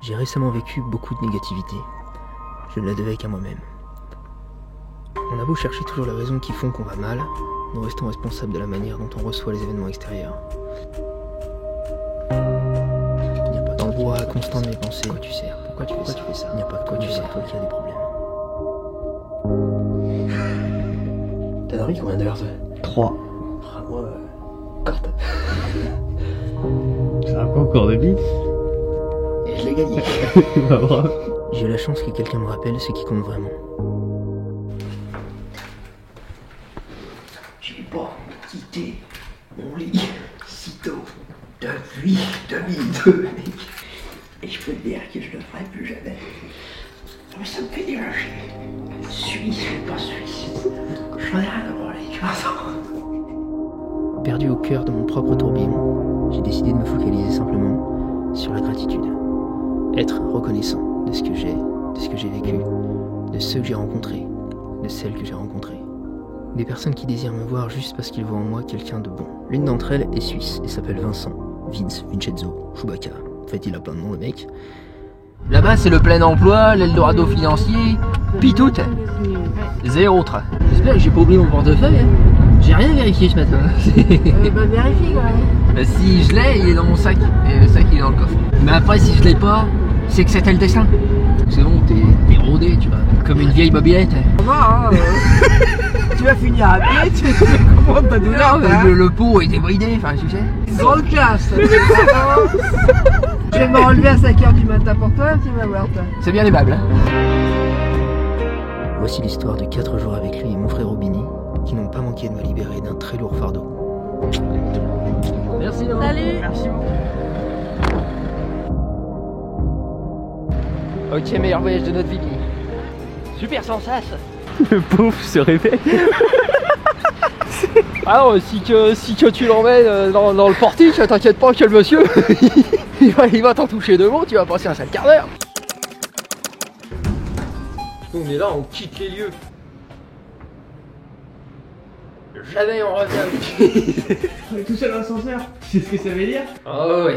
J'ai récemment vécu beaucoup de négativité. Je ne la devais qu'à moi-même. On a beau chercher toujours les raisons qui font qu'on va mal, nous restons responsables de la manière dont on reçoit les événements extérieurs. Il n'y a pas dans le bois constant de mes pensées. Pourquoi tu sers? Pourquoi tu fais ça? Il n'y a pas de quoi tu sais, toi qui as des problèmes. T'as dormi combien d'heures, toi? 3. Ah, moi, carte. C'est un concours de bits. Et je l'ai gagné. Bah, bravo. J'ai la chance que quelqu'un me rappelle ce qui compte vraiment. J'ai pas quitté mon lit sitôt depuis 2002, mec. Et je peux te dire que je le ferai plus jamais. Mais ça me fait déranger. Suisse ou pas suisse, j'en ai rien à branler, tu vois ça. Perdu au cœur de mon propre tourbillon, j'ai décidé de me focaliser simplement sur la gratitude. Être reconnaissant de ce que j'ai vécu, de ceux que j'ai rencontrés, de celles que j'ai rencontrées. Des personnes qui désirent me voir juste parce qu'ils voient en moi quelqu'un de bon. L'une d'entre elles est suisse et s'appelle Vincent, Vincenzo, Chewbacca. En fait, il a plein de noms, le mec. Là-bas, c'est le plein emploi, l'Eldorado financier, pis tout. Zéro train. J'espère que j'ai pas oublié mon portefeuille. Hein. J'ai rien vérifié ce matin. Bah vérifie quand même. Bah, si je l'ai, il est dans mon sac. Et le sac, il est dans le coffre. Mais après, si je l'ai pas, c'est que c'était le destin. C'est bon, t'es rodé, tu vois. Comme une vieille mobilette. Ça va, hein, tu vas finir à pied, tu vas comprendre ta douleur. Le pot était bridé, enfin, tu sais. Grande classe. Je vais me relever à 5h du matin pour toi, tu vas voir toi. C'est bien aimable. Hein. Voici l'histoire de 4 jours avec lui et mon frère Aubini, qui n'ont pas manqué de me libérer d'un très lourd fardeau. Merci Laurent. Salut. Merci beaucoup. Ok, meilleur voyage de notre vie. Super sans sas. Le pauvre se réveille. Alors, si que tu l'emmènes dans le portique, t'inquiète pas que le monsieur, il va t'en toucher 2 mots, tu vas passer un sale quart d'heure. On est là, on quitte les lieux. Jamais on revient. On est tout seul dans l'ascenseur. Tu sais ce que ça veut dire? Oh oui.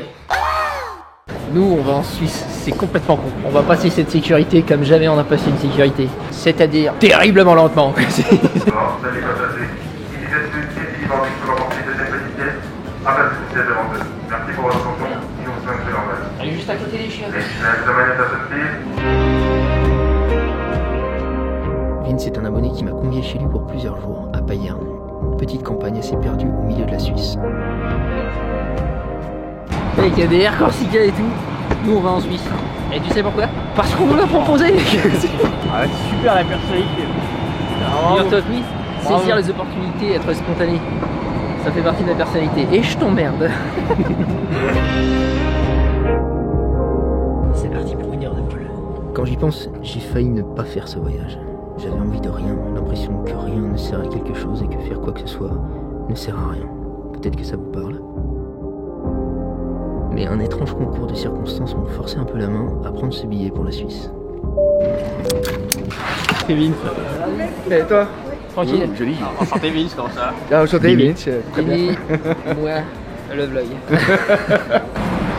Nous, on va en Suisse, c'est complètement con. On va passer cette sécurité comme jamais on a passé une sécurité. C'est-à-dire terriblement lentement. Bon, salut passagers. Ici cette petite pièce, il va sur l'emporter de cette petite pièce. Après, c'est devant eux. Merci pour votre attention. Nous vous souhaitons une très bonne. Elle est juste à côté des chiens. L'examen est à cette prise. Vince est un abonné qui m'a convié chez lui pour plusieurs jours, à Payerne, une petite campagne assez perdue au milieu de la Suisse. Avec ADR, Corsica et tout, nous on va en Suisse. Et tu sais pourquoi? Parce qu'on nous l'a proposé. Ah, c'est super la personnalité. Figure-toi que oui, saisir les opportunités, être spontané, ça fait partie de la personnalité. Et je t'emmerde. C'est parti pour 1 heure de vol. Quand j'y pense, j'ai failli ne pas faire ce voyage. J'avais envie de rien, l'impression que rien ne sert à quelque chose et que faire quoi que ce soit ne sert à rien. Peut-être que ça vous parle. Mais un étrange concours de circonstances m'ont forcé un peu la main à prendre ce billet pour la Suisse. C'est Vince. Et toi? Tranquille. Joli. Enchanté Vince, comment ça? Enchanté Vince. Billy, moi, le vlog.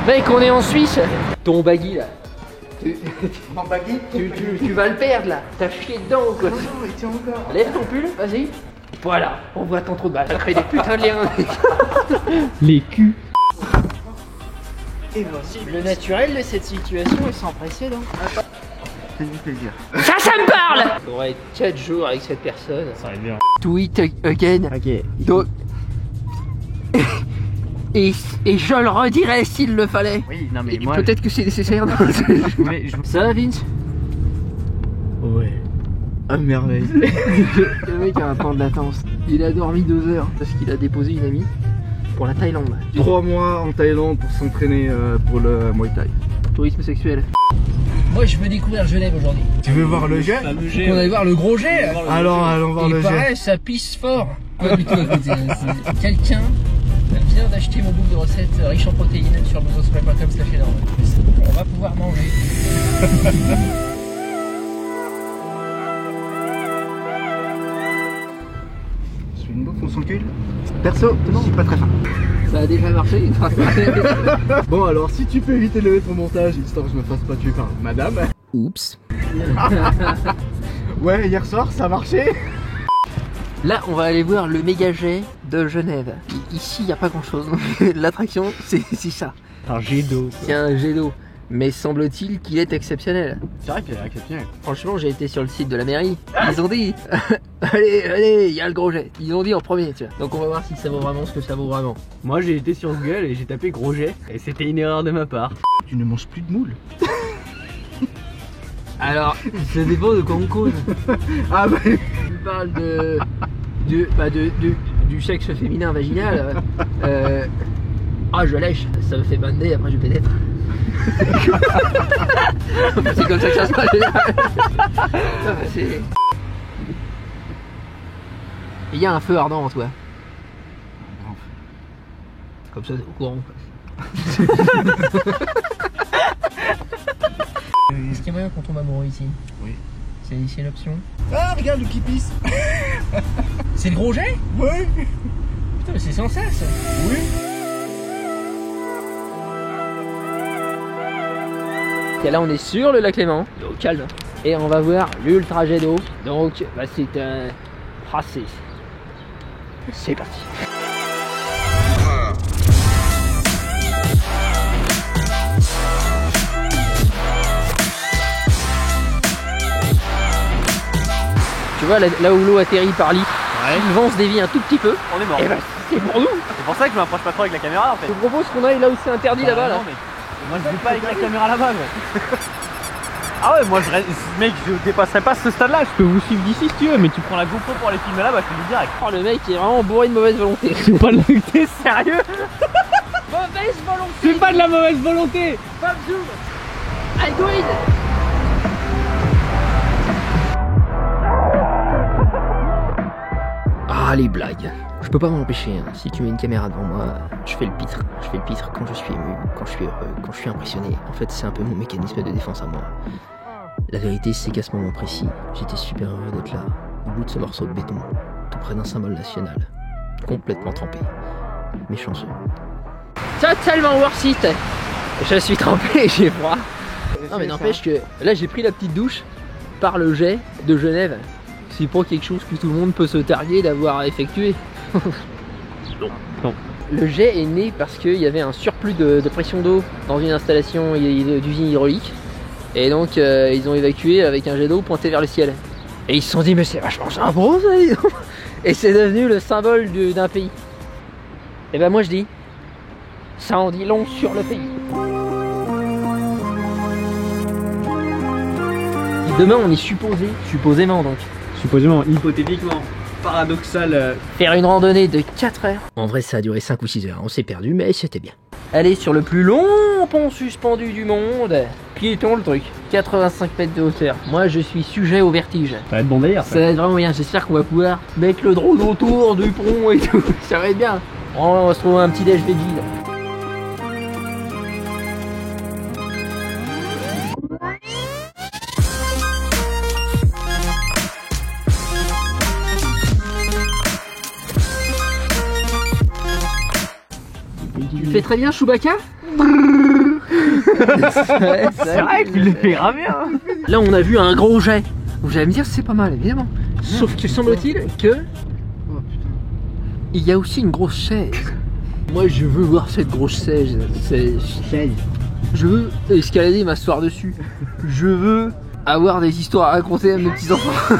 Mec, on est en Suisse. Ton baggy là. En baguette. Tu vas le perdre là. T'as chié dedans ou quoi? Non, il tient encore. Lève ton pull, vas-y. Voilà, on voit ton trou de balle. Ça fait des putains de liens. Les culs. Et voici. Le naturel de cette situation est sans précédent. C'est du plaisir. Ça me parle. On va être 4 jours avec cette personne. Ça va être bien. To it again. Ok. Donc... Et je le redirai s'il le fallait. Oui, non mais Et moi. peut-être que c'est nécessaire. Ça va Vince? Ouais. Ah merveille. Le mec a un temps de latence. Il a dormi 2 heures parce qu'il a déposé une amie pour la Thaïlande. 3 mois en Thaïlande pour s'entraîner pour le Muay Thai. Tourisme sexuel. Moi je veux découvrir Genève aujourd'hui. Tu veux voir le jet? On allait voir le gros jet. Alors allons voir le Il jet. paraît ça pisse fort. Pas du tout. Quelqu'un vient d'acheter mon book de recettes riche en protéines sur bozosprey.com/énorme. On va pouvoir manger. Je suis une bouffe. fond son cul. Perso, je suis pas très fan. Ça a déjà marché une fois. Bon alors, si tu peux éviter de le mettre au montage, histoire que je me fasse pas tuer par madame. Oups. Ouais, hier soir, ça a marché. Là, on va aller voir le méga jet de Genève. Ici, il n'y a pas grand chose. L'attraction, c'est ça. Un jet d'eau. C'est un jet d'eau. Mais semble-t-il qu'il est exceptionnel. C'est vrai qu'il est exceptionnel. Franchement, j'ai été sur le site de la mairie. Ils ont dit allez, il y a le gros jet. Ils ont dit en premier, tu vois. Donc on va voir si ça vaut vraiment ce que ça vaut vraiment. Moi j'ai été sur Google et j'ai tapé gros jet et c'était une erreur de ma part. Tu ne manges plus de moules. Alors, ça dépend de quoi on cause. Ah bah. Tu parles du sexe féminin vaginal. Ah, je lèche, ça me fait bander, après je pénètre. C'est comme ça que ça se passe. Il y a un feu ardent en toi. Comme ça, au courant. Est-ce qu'il y a moyen qu'on tombe amoureux ici? Oui. C'est l'option. Ah, regarde le qui pisse. C'est le gros jet? Oui. Putain, mais c'est sans cesse. Oui. Et là on est sur le lac Léman, au calme, et on va voir l'ultra jet d'eau. Donc bah, c'est un tracé. C'est parti. Tu vois là où l'eau atterrit par lit, le vent se dévie un tout petit peu. On est mort. Et bah c'est pour nous. C'est pour ça que je m'approche pas trop avec la caméra en fait. Je vous propose qu'on aille là où c'est interdit là-bas. Là. Non, mais moi je vais pas avec la caméra là-bas. Ah ouais, moi mec, je dépasserai pas ce stade là. Je peux vous suivre d'ici si tu veux, mais tu prends la GoPro pour les filmer là-bas, je te dis direct. Oh, le mec est vraiment bourré de mauvaise volonté. C'est pas de la... T'es sérieux? Mauvaise volonté. C'est pas de la mauvaise volonté. Bob Zoom, I do it. Ah les blagues. Je peux pas m'en empêcher, hein. Si tu mets une caméra devant moi, je fais le pitre. Je fais le pitre quand je suis ému, quand je suis heureux, quand je suis impressionné. En fait, c'est un peu mon mécanisme de défense à moi. La vérité, c'est qu'à ce moment précis, j'étais super heureux d'être là, au bout de ce morceau de béton, tout près d'un symbole national, complètement trempé, mais chanceux. Totalement worth it. Je suis trempé et j'ai froid. Non mais n'empêche que là j'ai pris la petite douche par le jet de Genève. C'est pas quelque chose que tout le monde peut se targuer d'avoir effectué. Non. Le jet est né parce qu'il y avait un surplus de pression d'eau dans une installation d'usine hydraulique. Et donc ils ont évacué avec un jet d'eau pointé vers le ciel. Et ils se sont dit mais c'est vachement sympa ça, dis donc. Et c'est devenu le symbole d'un pays. Et ben moi je dis, ça en dit long sur le pays. Demain on est supposément donc. Supposément, hypothétiquement, paradoxal. Faire une randonnée de 4 heures. En vrai ça a duré 5 ou 6 heures, on s'est perdu mais c'était bien. Aller sur le plus long pont suspendu du monde. Piéton le truc, 85 mètres de hauteur. Moi je suis sujet au vertige. Ça va être bon délire. Ça va être vraiment bien, j'espère qu'on va pouvoir mettre le drone autour du pont et tout. Ça va être bien. On va se trouver un petit déj veggie là. Tu fais très bien Chewbacca. C'est vrai qu'il le fait grave bien. Là on a vu un gros jet. Vous allez me dire c'est pas mal évidemment. Sauf que semble-t-il que il y a aussi une grosse chaise. Moi je veux voir cette grosse chaise. Je veux escalader, m'asseoir dessus. Je veux avoir des histoires à raconter à mes petits enfants.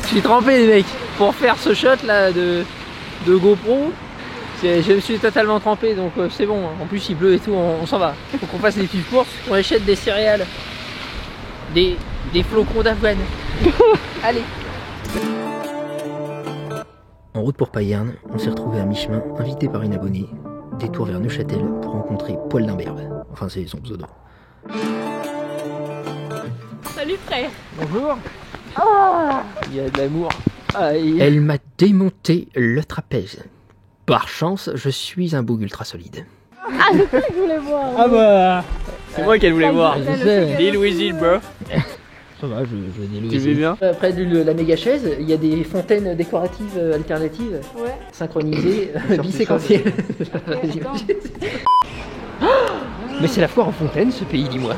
Je suis trempé les mecs pour faire ce shot là de GoPro. Je me suis totalement trempé donc c'est bon. En plus il pleut et tout, on s'en va. Faut qu'on fasse les petites courses, on achète des céréales, des flocons d'avoine. Allez. En route pour Payerne, on s'est retrouvé à mi-chemin, invité par une abonnée. Détour vers Neuchâtel pour rencontrer Poil d'Imberbe. Enfin c'est son pseudo. Salut frère. Bonjour. Il y a de l'amour. Elle m'a démonté le trapèze. Par chance, je suis un bouc ultra solide. Ah, c'est toi que je voulais voir. Ah bah, c'est moi qu'elle voulait voir. je sais. Deal with it, bro. Ça va, je déloue. Tu vis bien? Près de la méga chaise, il y a des fontaines décoratives alternatives, Ouais. synchronisées, biséquentielles. Mais c'est la foire en fontaine, ce pays, dis-moi.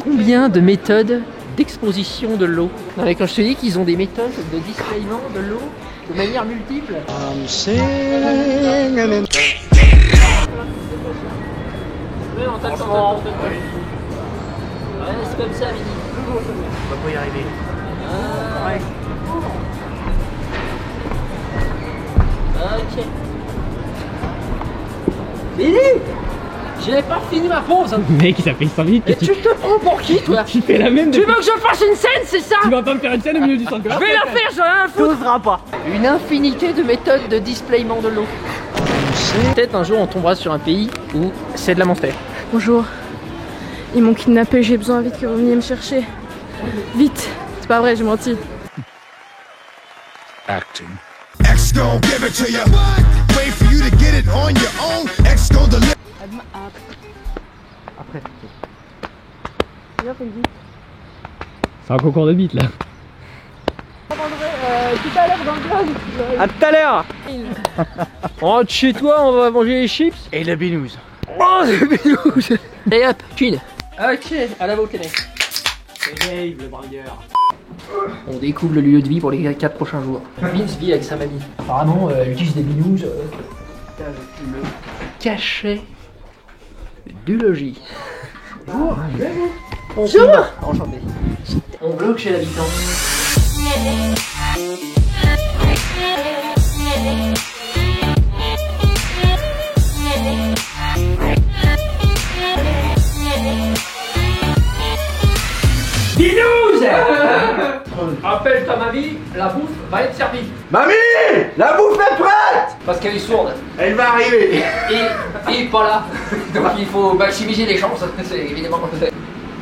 Combien de méthodes d'exposition de l'eau? Non mais quand je te dis qu'ils ont des méthodes de displayment de l'eau de manière multiple. Ouais, on t'attend. Ouais, c'est comme ça, Midi. On va pas y arriver. Ok. Midi, j'ai pas fini ma pause. Mec, ça fait 5 minutes que Et tu te prends pour qui, toi? tu fais la même Tu depuis... veux que je fasse une scène, c'est ça? Tu vas pas me faire une scène au milieu du centre. Je vais la faire, j'en ai rien à foutre. T'oseras pas. Une infinité de méthodes de displayment de l'eau. Peut-être un jour on tombera sur un pays où c'est de la montagne. Bonjour. Ils m'ont kidnappé, j'ai besoin vite que vous veniez me chercher. Vite. C'est pas vrai, j'ai menti. X gon' give it to you. Wait for you to get it on your own. X gon' deliver. Après. C'est un concours de beat là. Tout à l'heure dans le vlog. A tout à l'heure. On rentre chez toi, on va manger les chips. Et la binouze. Oh, c'est binouze. Et hop, Chine. Ok, à la volcanique. C'est Dave le bragueur. On découvre le lieu de vie pour les 4 prochains jours. Vince vit avec sa mamie. Apparemment, elle utilise des binous. Le cachet du logis. Bonjour. Bonjour. Enchanté. On bloque chez l'habitant. Binous. Appelle ta mamie, la bouffe va être servie. Mamie, la bouffe est prête. Parce qu'elle est sourde. Elle va arriver. Et pas là. Donc il faut maximiser les chances. C'est évidemment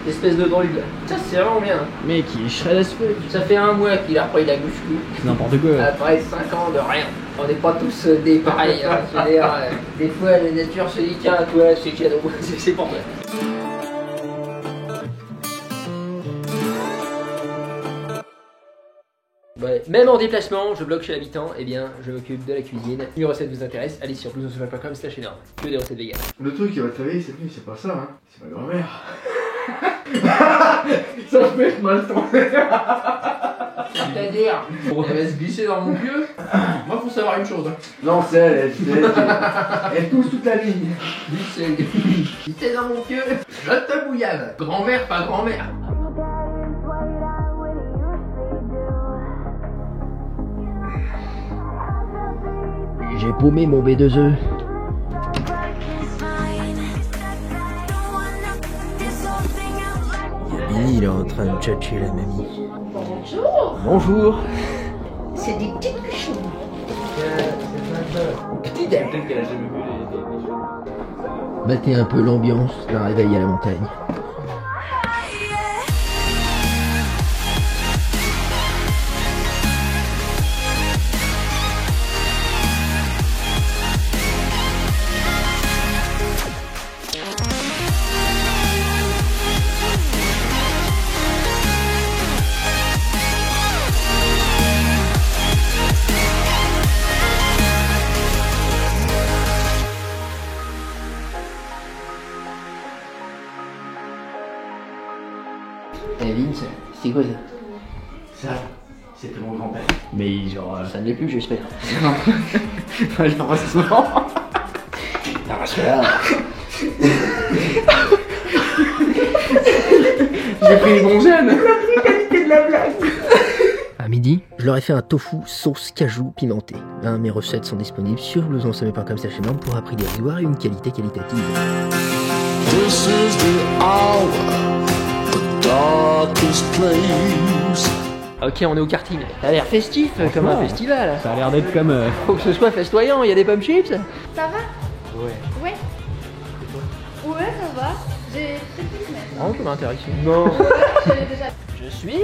espèce de druide. Ça c'est vraiment bien. Mec, il est shred as fuck. Ça fait un mois qu'il a repris la muscu. N'importe quoi. Après 5 ans de rien. On n'est pas tous des pareils. Hein. Je veux dire, des fois la nature se dit tiens toi c'est cadeau. C'est pour toi. Ouais. Même en déplacement, je bloque chez l'habitant, et bien je m'occupe de la cuisine. Si les recettes vous intéressent, allez sur blousosauvage.com/énorme. Que des recettes véganes. Le truc qui va te réveiller cette nuit, c'est pas ça, hein. C'est ma grand-mère. Ça fait mal tourner. C'est-à-dire, elle va se glisser dans mon pieu. Moi, faut savoir une chose. Hein. Non, c'est elle, elle touche toute la ligne. Glisser dans mon pieu, je te bouillade. Grand-mère, pas grand-mère. J'ai paumé mon B2E. Billy, il est en train de tchatcher la mamie. Bonjour. Bonjour. C'est des petites cochons. Petit dé. Battez un peu l'ambiance d'un réveil à la montagne. Eh Vince, c'est quoi ça? Ça, c'était mon grand-père. Mais genre. Ça ne l'est plus, j'espère. Non. Je l'embrasse souvent. Non, parce que là... J'ai pris les bons gènes. À midi, je leur ai fait un tofu sauce cajou pimenté. Hein, mes recettes sont disponibles sur blousosauvage.com/énorme pour un prix dérisoire et une qualité qualitative. This is the hour, the darkest place. Ok, on est au karting. Ça a l'air festif, comme un festival. Ça a l'air d'être comme. Faut que ce soit festoyant, il y a des pommes chips. Ça va? Ouais. Ouais. Ouais, ça va. J'ai vraiment comme interaction. Non. Je suis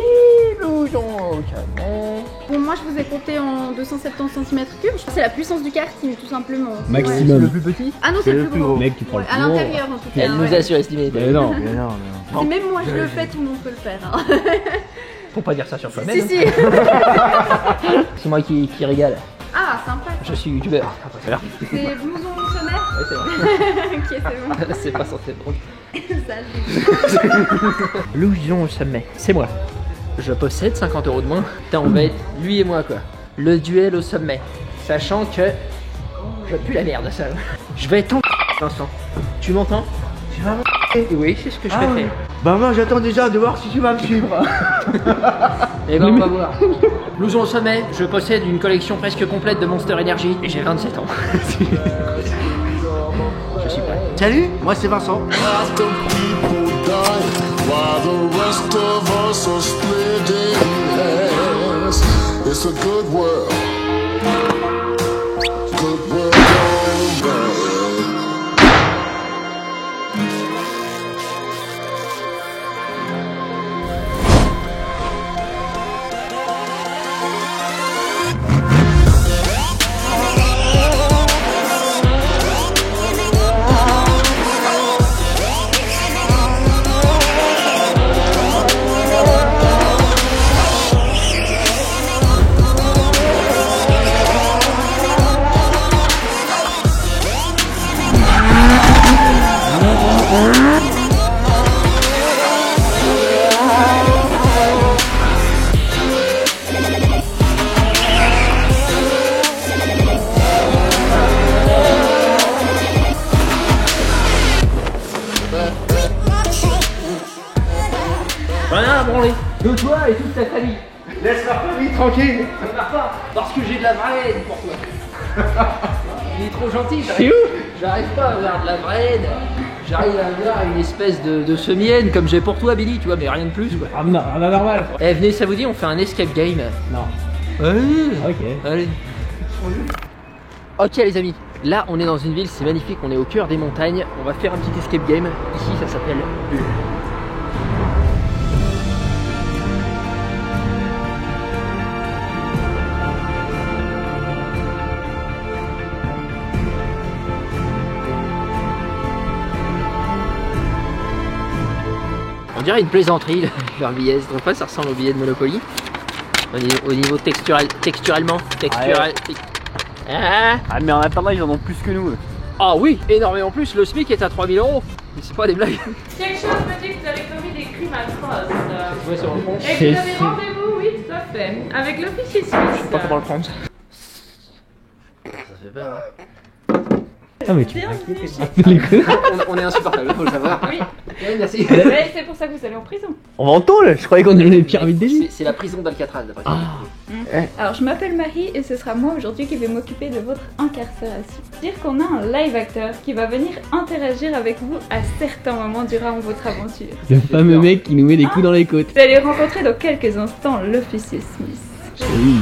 blouson au canon. Bon, moi je vous ai compté en 270 cm3. C'est la puissance du karting, tout simplement. Maximum. Le plus petit. Ah non, c'est le plus gros. Mec, tu prends Ouais, le à plus gros. l'intérieur en tout cas. Elle nous a surestimé. Mais non, mais non. Si même moi je le fais, tout le monde peut le faire. Hein. Faut pas dire ça sur soi-même. Si, si. C'est moi qui régale. Ah, sympa. Je suis youtubeur. C'est blouson sommaire. Ouais, c'est vrai. Ok, c'est bon. C'est pas censé être drôle. Ça, Blouson au sommet. C'est moi. Je possède 50 € de moins. Putain, on va être lui et moi quoi. Le duel au sommet. Sachant que je pue la merde ça. Je vais être ton Vincent. Tu m'entends? Tu vas me Oui, c'est ce que je Ah vais ouais. faire. Bah moi j'attends déjà de voir si tu vas me suivre. Eh ben on va voir. Blouson au sommet, je possède une collection presque complète de Monster Energy et j'ai 27 ans. Je suis prêt. Salut, moi c'est Vincent. Half the people die while the rest of us are splitting hairs. It's a good world. Good world gone bad. Rien à branler. De toi et toute ta famille. Laisse ma famille tranquille. Ça ne marche pas. Parce que j'ai de la vraie haine pour toi. Il est trop gentil. J'arrive pas à avoir de la vraie haine. J'arrive à avoir une espèce de semi-haine comme j'ai pour toi Billy, tu vois, mais rien de plus quoi. Ah non, rien normal. Eh venez, ça vous dit, on fait un escape game. Non. Allez. Ok. Allez. Ok les amis, là on est dans une ville, c'est magnifique, on est au cœur des montagnes. On va faire un petit escape game. Ici ça s'appelle Bulle. On dirait une plaisanterie, leur billet. Donc pas, ça ressemble au billet de Monopoly. Au niveau texturellement. Ah. Ah mais en attendant ils en ont plus que nous. Ah oui, énormément plus. Le SMIC est à 3000 €. Mais c'est pas des blagues. Quelque chose me dit que vous avez commis des crimes atroces. Ouais, c'est bon. Et que vous avez rendez-vous, oui, tout à fait. Avec l'officier suisse. Je sais pas comment le prendre. Ça fait peur. Ah mais tu On est insupportable, faut le savoir. Oui. Ouais, merci. Mais c'est pour ça que vous allez en prison. On va en tôle. Je croyais qu'on allait les pyramides d'Égypte. C'est la prison d'Alcatraz d'après. Alors, je m'appelle Marie et ce sera moi aujourd'hui qui vais m'occuper de votre incarcération. Dire qu'on a un live acteur qui va venir interagir avec vous à certains moments durant votre aventure. Le fameux mec qui nous met des coups dans les côtes. Vous allez rencontrer dans quelques instants l'officier Smith. Oui.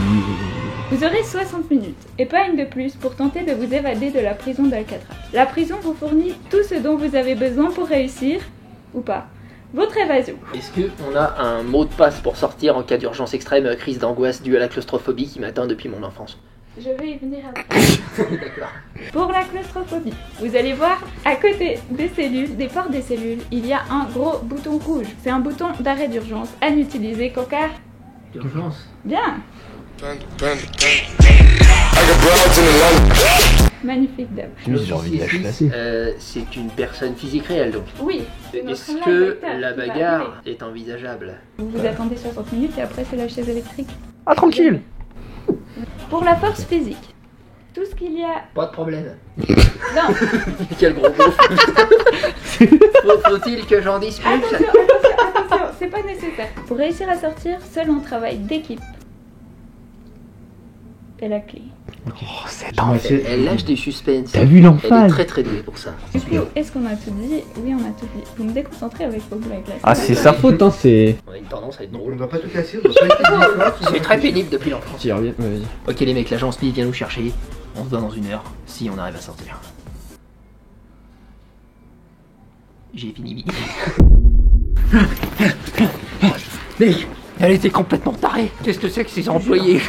Vous aurez 60 minutes, et pas une de plus, pour tenter de vous évader de la prison d'Alcatraz. La prison vous fournit tout ce dont vous avez besoin pour réussir, ou pas, votre évasion. Est-ce qu'on a un mot de passe pour sortir en cas d'urgence extrême, crise d'angoisse due à la claustrophobie qui m'atteint depuis mon enfance? Je vais y venir après. D'accord. Pour la claustrophobie, vous allez voir, à côté des cellules, des portes des cellules, il y a un gros bouton rouge. C'est un bouton d'arrêt d'urgence à n'utiliser qu'en cas... Urgence. Bien. Magnifique dame. J'ai envie de la chasser. C'est une personne physique réelle donc. Oui. c'est notre Est-ce live que acteur la qui va bagarre arriver. est envisageable? Vous attendez 60 minutes et après c'est la chaise électrique. Ah tranquille. Pour la force physique, tout ce qu'il y a... Pas de problème. Non. Quel gros mot. Faut-il que j'en dise plus? Attention, c'est pas nécessaire. Pour réussir à sortir, seul un travail d'équipe est la clé. Oh c'est dingue. Elle lâche des suspens. T'as vu Elle est l'emphase? très très douée pour ça. Du coup, est-ce qu'on a tout dit? Oui, on a tout dit. Vous me déconcentrez avec vos blagues là. Ah c'est sa faute hein, c'est... On a une tendance à être On drôle. doit pas tout casser, on doit pas être C'est très pénible depuis l'enfance. Tu reviens, vas-y. Ok les mecs, l'agent Smith vient nous chercher. On se voit dans 1 heure, si on arrive à sortir. J'ai fini. Mec, elle était complètement tarée. Qu'est-ce que c'est que ces employés?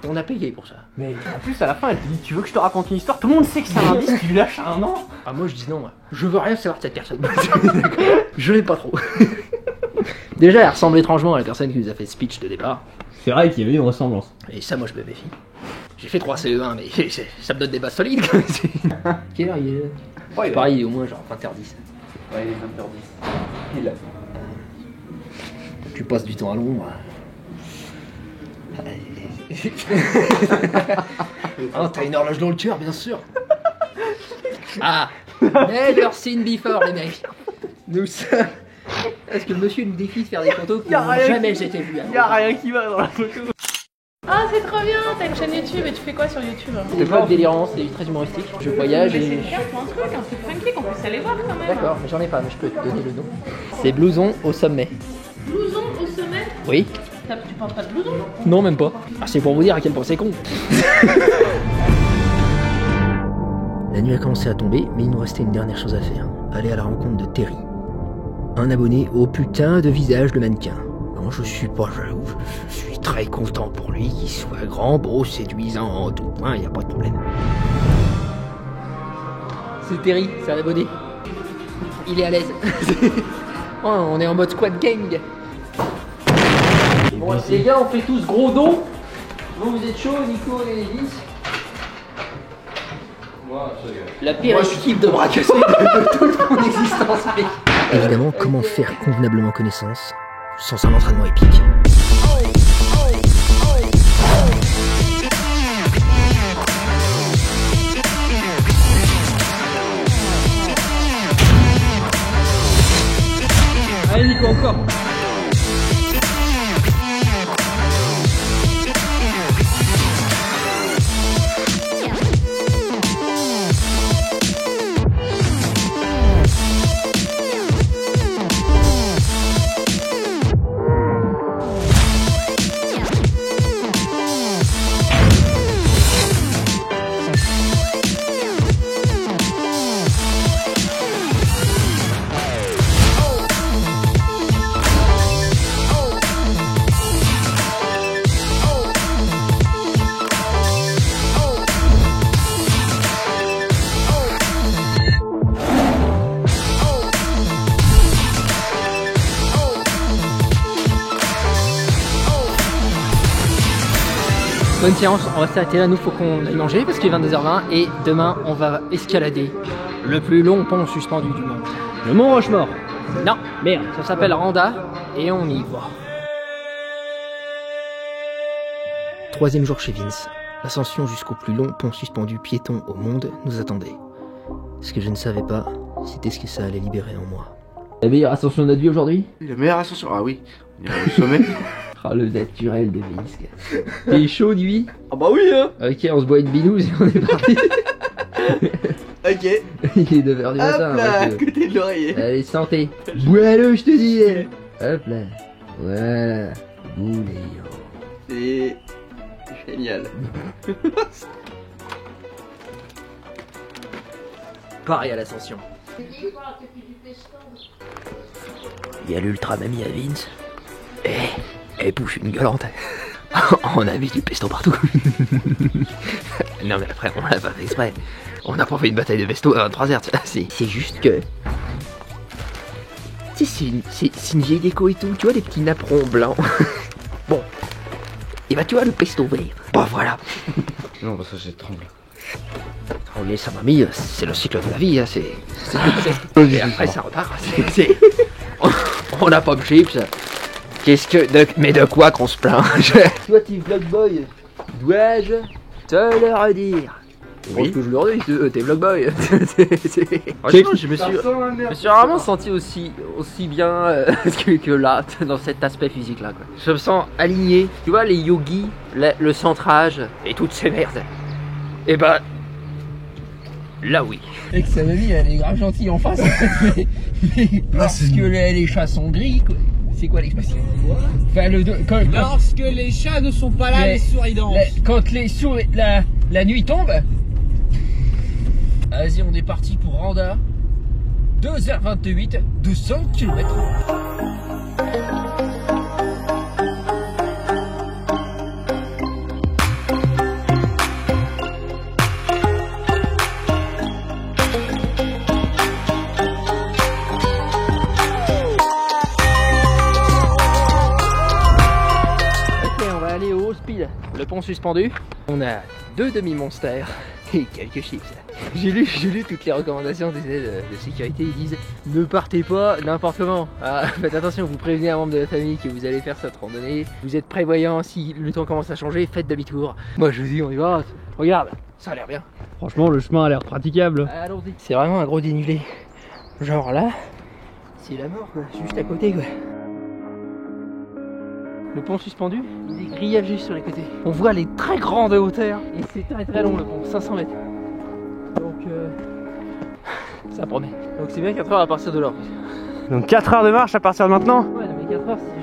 On a payé pour ça. Mais en plus, à la fin, elle te dit tu veux que je te raconte une histoire? Tout le monde sait que c'est un indice, tu lui lâches un an. Ah, moi je dis non, moi. Je veux rien savoir de cette personne. Je l'aime pas trop. Déjà, elle ressemble étrangement à la personne qui nous a fait speech de départ. C'est vrai qu'il y avait une ressemblance. Et ça, moi je me méfie. J'ai fait 3 CE1, mais ça me donne des bases solides. Quelle heure il est? Ouais, pareil, il est au moins genre 20h10. Ouais, il est 20h10. Il a. Tu passes du temps à l'ombre. Oh, t'as une horloge dans le cœur, bien sûr. Ah, never seen before, les mecs. Nous sommes. Est-ce que le monsieur nous défie de faire des photos qui n'ont jamais été vues? Y'a rien qui va dans la photo. Ah, c'est trop bien, t'as une chaîne YouTube et tu fais quoi sur YouTube? C'est pas délirant, c'est très humoristique. Je voyage Mais et. c'est bien pour un truc funky qu'on puisse aller voir quand même. D'accord, mais j'en ai pas, mais je peux te donner le nom. C'est Blouson au sommet. Blouson au sommet? Oui. Tu penses pas de blouson? Non, même pas. Ah, c'est pour vous dire à quel point c'est con. La nuit a commencé à tomber, mais il nous restait une dernière chose à faire. Aller à la rencontre de Terry. Un abonné au putain de visage de mannequin. Non, je suis pas jaloux, je suis très content pour lui, qu'il soit grand, beau, séduisant en tout point, y a pas de problème. C'est Terry, c'est un abonné. Il est à l'aise. Oh, on est en mode squad gang. Bon, les gars, on fait tous gros dos. Vous êtes chaud, Nico et Vince? Moi, la pire équipe de bras cassés de toute mon existence, mec. Évidemment, comment faire convenablement connaissance sans un entraînement épique? Allez Nico, encore. Bonne séance, on va s'arrêter là, nous faut qu'on aille manger parce qu'il est 22h20 et demain on va escalader le plus long pont suspendu du monde. Le Mont Rochemort. Non, merde, ça s'appelle Randa et on y va. 3e jour chez Vince. L'ascension jusqu'au plus long pont suspendu piéton au monde nous attendait. Ce que je ne savais pas, c'était ce que ça allait libérer en moi. La meilleure ascension de notre vie aujourd'hui? La meilleure ascension, ah oui, on ira au sommet. Ah, le naturel de Vince. T'es chaud, lui? Ah bah oui hein. Ok, on se boit une binouse et on est parti. Ok. Il est 9h du matin. Hop là, à côté de l'oreiller. Allez, santé. Bois-le, je te dis. Hop là. Voilà. Bouillon. C'est génial. Pareil à l'ascension. Il y a l'ultra mamie à Vince. Elle bouge une gueulante. On a mis du pesto partout. Non mais après on l'a pas fait exprès. On n'a pas fait une bataille de pesto à 23h. C'est juste que... Tu sais, c'est une vieille déco et tout. Tu vois les petits napperons blancs. Bon. Et bah tu vois le pesto vert. Bah voilà. Non bah ça j'ai tremblé. Trembler sa mamie, c'est le cycle de la vie. Hein. Et après ça repart. On n'a pas de chips. Qu'est-ce que... Mais de quoi qu'on se plaint? Toi, t'es vlog boy. Dois-je te le redire? Oui. Que je le redis, t'es vlog boy. Franchement, je me suis vraiment senti aussi bien que là, dans cet aspect physique là. Quoi. Je me sens aligné. Tu vois, les yogis, le centrage et toutes ces merdes. Et bah... Là oui. Et que sa mamie, elle est grave gentille en face. mais parce que les chats sont gris, quoi. C'est quoi l'expression? Enfin, lorsque les chats ne sont pas là, les souris dansent. Quand la nuit tombe. Vas-y, on est parti pour Randa. 2h28, 200 km. le pont suspendu. On a 2 demi-monsters et quelques chips. J'ai lu toutes les recommandations des aides de sécurité. Ils disent ne partez pas n'importe comment. Ah, faites attention, vous prévenez un membre de la famille que vous allez faire cette randonnée. Vous êtes prévoyant, si le temps commence à changer, faites demi-tour. Moi je vous dis, on y va. Regarde, ça a l'air bien. Franchement, le chemin a l'air praticable. Allons-y. C'est vraiment un gros dénivelé. Genre là, c'est la mort quoi, juste à côté quoi. Le pont suspendu, il est grillagé sur les côtés. On voit les très grandes hauteurs et c'est très long le pont, 500 mètres. Donc ça promet. Donc c'est bien 4 heures à partir de là. Donc 4 heures de marche à partir de maintenant. Ouais, non, mais 4 heures c'est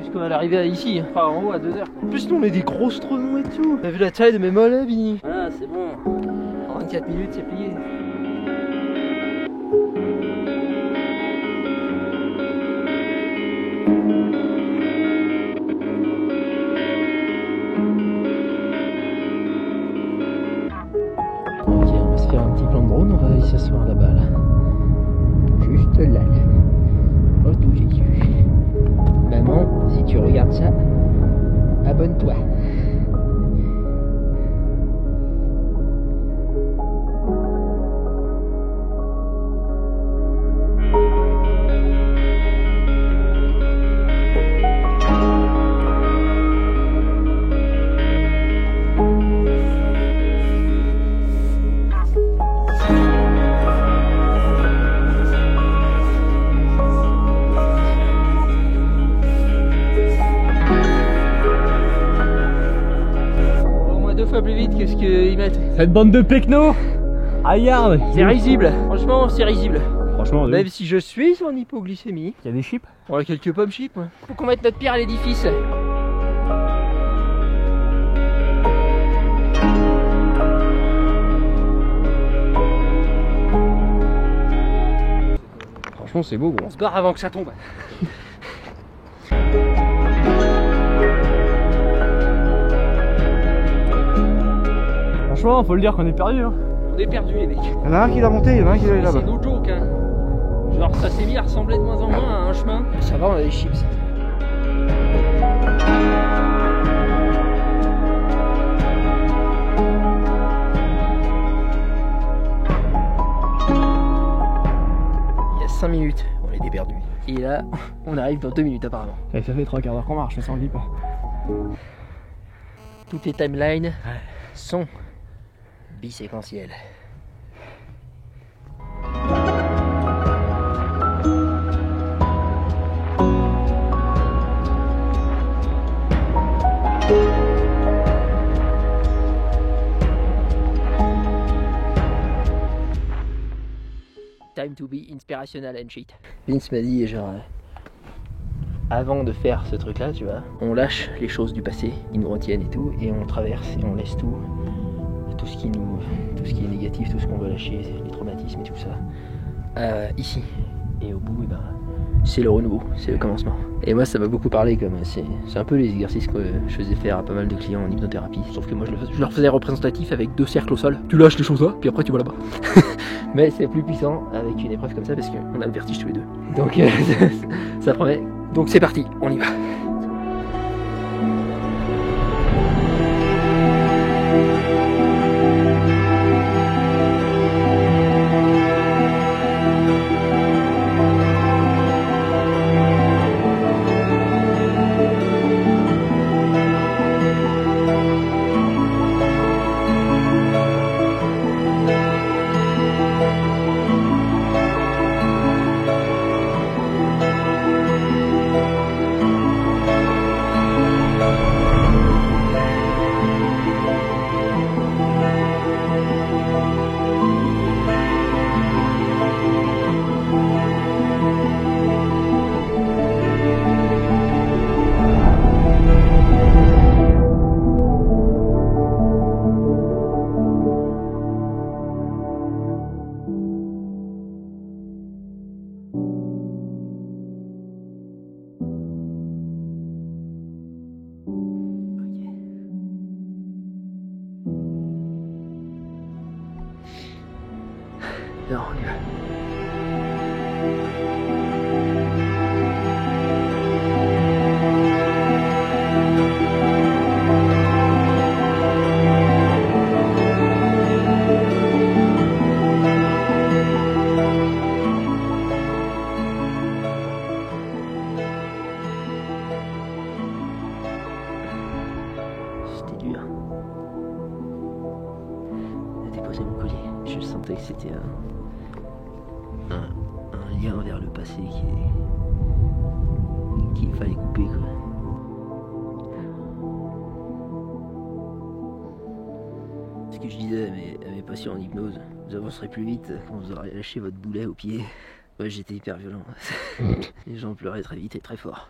jusqu'à l'arrivée ici. Enfin en haut à 2 heures. En plus nous on est des grosses troncs et tout. T'as vu la taille de mes mollets, Bini? Voilà, c'est bon. En 24 minutes c'est plié. On va aller s'asseoir là-bas là. Juste là. Oh tout Jésus. Maman, si tu regardes ça, abonne-toi. Plus vite que ce qu'ils mettent. Cette bande de pecnos. Regarde, c'est risible. Franchement, c'est risible. Franchement, même si je suis en hypoglycémie. Il y a des chips. On a quelques pommes chips. Ouais. Faut qu'on mette notre pierre à l'édifice. Franchement, c'est beau. Gros. On se barre avant que ça tombe. Franchement, faut le dire qu'on est perdu. Hein. On est perdu les mecs. Il y en a un qui l'a monté, il y en a un qui est là-bas. C'est no joke hein. Genre ça s'est mis à ressembler de moins en moins à un chemin. Ça va, on a des chips. Il y a 5 minutes, on était perdus. Et là, on arrive dans 2 minutes apparemment. Et ça fait 3 quarts d'heure qu'on marche, ça s'en dit pas. Toutes les timelines sont biséquentielles. Time to be inspirational and shit. Vince m'a dit genre avant de faire ce truc là, tu vois, on lâche les choses du passé qui nous retiennent et tout, et on traverse et on laisse tout ce qui est négatif, tout ce qu'on veut lâcher, les traumatismes et tout ça, ici. Et au bout, c'est le renouveau, c'est le commencement. Et moi ça m'a beaucoup parlé, comme c'est un peu les exercices que je faisais faire à pas mal de clients en hypnothérapie, sauf que moi je leur faisais représentatif avec 2 cercles au sol. Tu lâches les choses là, puis après tu vas là-bas. Mais c'est plus puissant avec une épreuve comme ça parce qu'on a le vertige tous les deux. Donc ça promet. Donc c'est parti, on y va. je sentais que c'était un lien vers le passé qu'il fallait couper, quoi. Ce que je disais à mes patients en hypnose, vous avancerez plus vite quand vous aurez lâché votre boulet au pied. Ouais, j'étais hyper violent. Les gens pleuraient très vite et très fort.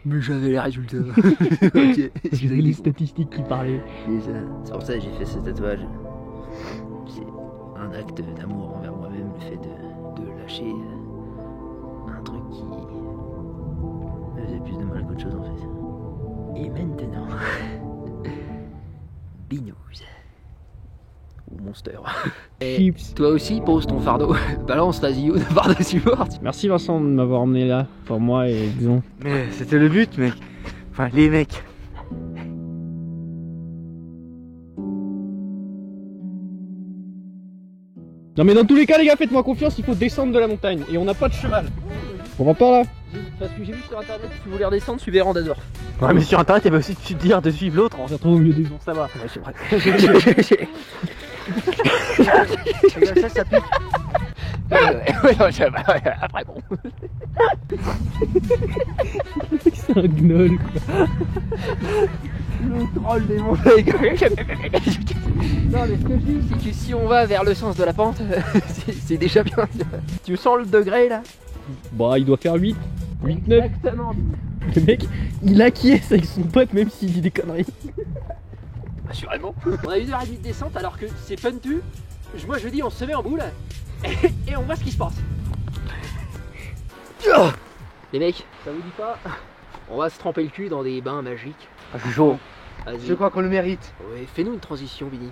Mais j'avais les résultats. Okay. C'est les statistiques qui parlaient. C'est pour ça que j'ai fait ce tatouage. C'est un acte d'amour envers moi-même, le fait de lâcher un truc qui me faisait plus de mal qu'autre chose en fait. Et maintenant, Binous. Ou Monster. Et Chips. toi aussi, pose ton fardeau. Balance ta zio de par-dessus bord. Merci Vincent de m'avoir emmené là, pour moi et Xon. Mais c'était le but, mec. Enfin, les mecs. Non mais dans tous les cas les gars, faites-moi confiance, il faut descendre de la montagne et on n'a pas de cheval. On va pas là. Parce que j'ai vu sur internet, si vous voulez redescendre, suivez Randazor. Ouais mais sur internet il y avait aussi de dire de suivre l'autre, on se retrouve au milieu des gens, ça va. Ouais c'est vrai. Ça pique. Après bon. C'est un gnoll quoi. Le troll des montagnes. Non mais ce que je dis c'est que si on va vers le sens de la pente, c'est déjà bien. Tu sens le degré là? Bah il doit faire 8, 9. Exactement. Le mec il acquiesce avec son pote même s'il dit des conneries. Assurément. On a 1h30 de descente alors que c'est pentu. Moi je dis on se met en boule et on voit ce qui se passe. Les mecs, ça vous dit pas? On va se tremper le cul dans des bains magiques. Chaud. Vas-y. Je crois qu'on le mérite. Ouais, fais-nous une transition, Billy.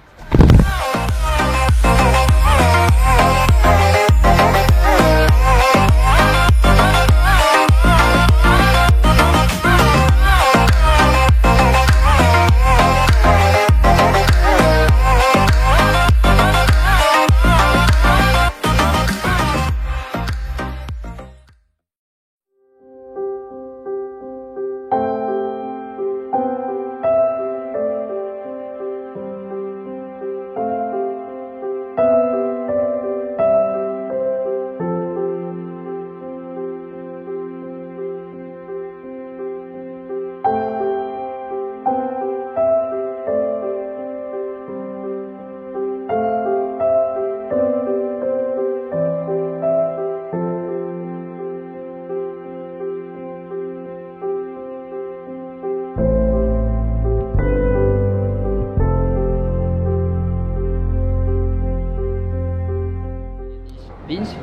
Vince,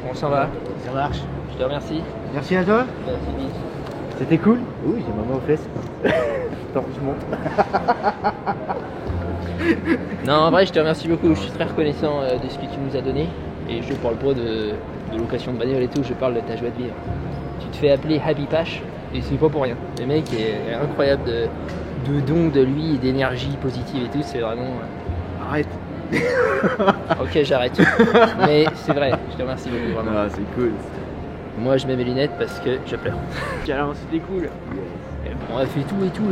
on s'en va. Ça marche. Je te remercie. Merci à toi. Merci Vince. C'était cool. Oui, j'ai ma main aux fesses. Heureusement. Non, en vrai, je te remercie beaucoup. Je suis très reconnaissant de ce que tu nous as donné. Et je parle pas de location de bagnole et tout, je parle de ta joie de vivre. Tu te fais appeler Happy Pache et c'est pas pour rien. Le mec est incroyable de dons de lui et d'énergie positive et tout, c'est vraiment. Arrête. Ok, j'arrête. Mais c'est vrai, je te remercie beaucoup, vraiment. Ah, c'est cool. Moi, je mets mes lunettes parce que je pleure. Câlin, c'était cool. On a fait tout et tout.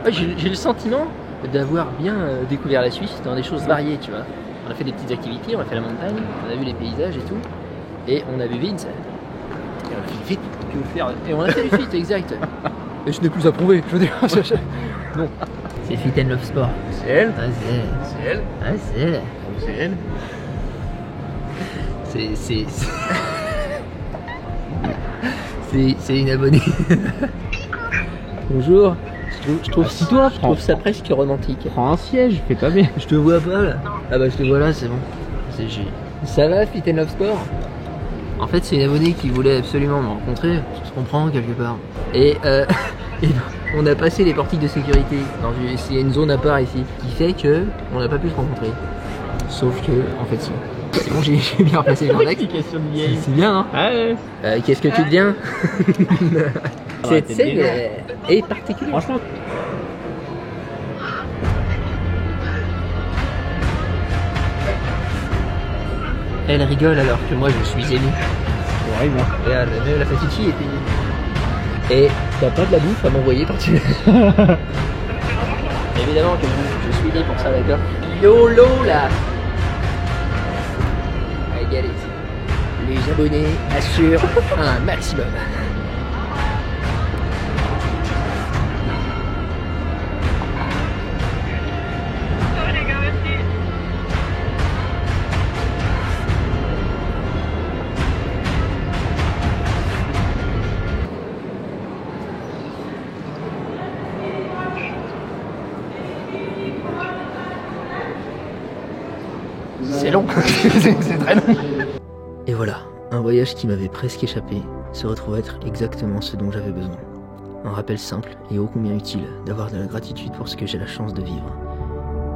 Ouais, j'ai le sentiment d'avoir bien découvert la Suisse dans des choses variées, tu vois. On a fait des petites activités, on a fait la montagne, on a vu les paysages et tout. Et on a vu Vince. Et on a fait du fit. Et on a fait du fit, exact. Et je n'ai plus à prouver, je veux dire. Non. C'est Fit and Love Sport. C'est elle. Ah, c'est elle. C'est elle. Ah, c'est elle. C'est elle. C'est une abonnée. Bonjour. Je trouve ça presque romantique. Prends un siège, fais pas bien. Je te vois pas là. Ah bah je te vois là, c'est bon. C'est G. Ça va, Fit and Love Sport? En fait, c'est une abonnée qui voulait absolument me rencontrer. Je comprends quelque part. Et on a passé les portiques de sécurité. Il y a une zone à part ici qui fait que on n'a pas pu se rencontrer. Sauf que, en fait, si. C'est bon, j'ai bien replacé les index. C'est bien, hein? Ouais. Qu'est-ce que tu deviens? Cette scène est particulière. Franchement. Elle rigole alors que moi je suis ému. C'est horrible, hein. Regarde, même la petite fille est émue. Et t'as pas de la bouffe à m'envoyer par dessus. Évidemment que je suis né pour ça, d'accord. YOLO là. régaler. Les abonnés assurent un maximum. C'est long, c'est très long. Et voilà, un voyage qui m'avait presque échappé se retrouve être exactement ce dont j'avais besoin. Un rappel simple et ô combien utile d'avoir de la gratitude pour ce que j'ai la chance de vivre.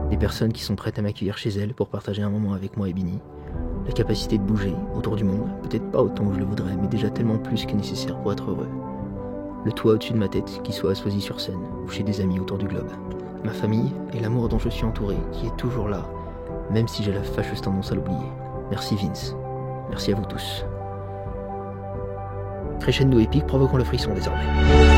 Des personnes qui sont prêtes à m'accueillir chez elles pour partager un moment avec moi et Bini. La capacité de bouger autour du monde, peut-être pas autant que je le voudrais, mais déjà tellement plus que nécessaire pour être heureux. Le toit au-dessus de ma tête, qu'il soit à Soisy-sur-Seine ou chez des amis autour du globe. Ma famille et l'amour dont je suis entouré, qui est toujours là, même si j'ai la fâcheuse tendance à l'oublier. Merci Vince. Merci à vous tous. Crescendo épique provoquant le frisson désormais.